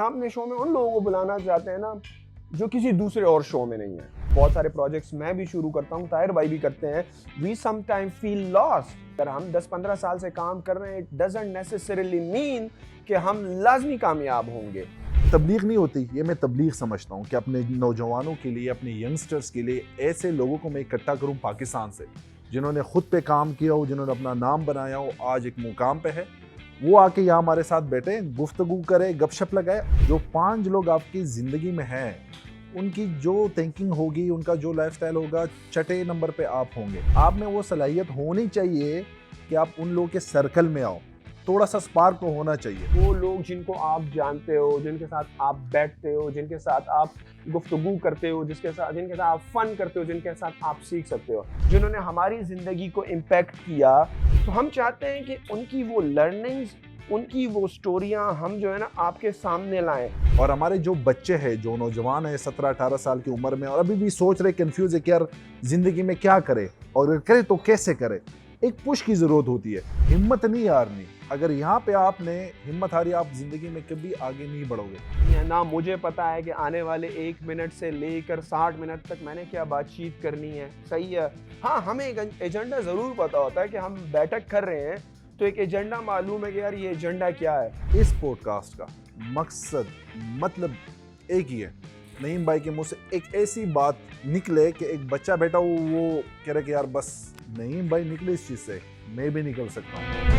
हम अपने शो में उन लोगों को बुलाना चाहते हैं ना जो किसी दूसरे और शो में नहीं है। बहुत सारे प्रोजेक्ट्स मैं भी शुरू करता हूँ, ताहिर भाई भी करते हैं। We sometime feel lost. अगर हम 10-15 साल से काम कर रहे हैं, इट डजंट नेसेसरीली मीन कि हम लाजमी कामयाब होंगे। तबलीग नहीं होती, ये मैं तबलीग समझता हूँ कि अपने नौजवानों के लिए, अपने यंगस्टर्स के लिए ऐसे लोगों को मैं इकट्ठा करूँ पाकिस्तान से, जिन्होंने खुद पे काम किया हो, जिन्होंने अपना नाम बनाया हो, आज एक मुकाम पे है, वो आके यहाँ हमारे साथ बैठे, गुफ्तगू करे, गपशप लगाए। जो 5 लोग आपकी ज़िंदगी में हैं, उनकी जो थिंकिंग होगी, उनका जो लाइफस्टाइल होगा, छठे नंबर पे आप होंगे। आप में वो सलाहियत होनी चाहिए कि आप उन लोगों के सर्कल में आओ, थोड़ा सा स्पार्क तो होना चाहिए। वो लोग जिनको आप जानते हो, जिनके साथ आप बैठते हो, जिनके साथ आप गुफ्तगू करते हो, जिनके साथ आप फन करते हो, जिनके साथ आप सीख सकते हो, जिन्होंने हमारी ज़िंदगी को इम्पैक्ट किया, तो हम चाहते हैं कि उनकी वो लर्निंग्स, उनकी वो स्टोरियां हम जो है ना आपके सामने लाएं। और हमारे जो बच्चे हैं, जो नौजवान है 17-18 साल की उम्र में और अभी भी सोच रहे, कंफ्यूज है कि यार ज़िंदगी में क्या करे और अगर करे तो कैसे करे, एक पुश की ज़रूरत होती है। हिम्मत नहीं हारनी। अगर यहाँ पे आपने हिम्मत हारी, आप ज़िंदगी में कभी आगे नहीं बढ़ोगे। ना मुझे पता है कि आने वाले 1 मिनट से लेकर 60 मिनट तक मैंने क्या बातचीत करनी है, सही है। हाँ, हमें एक एजेंडा ज़रूर पता होता है कि हम बैठक कर रहे हैं, तो एक एजेंडा मालूम है कि यार ये एजेंडा क्या है। इस पॉडकास्ट का मकसद, मतलब एक ही है, नईम भाई के मुंह से एक ऐसी बात निकले कि एक बच्चा बैठा हो, वो कह रहा कि यार बस नईम भाई निकले इस चीज़ से, मैं भी निकल सकता हूँ।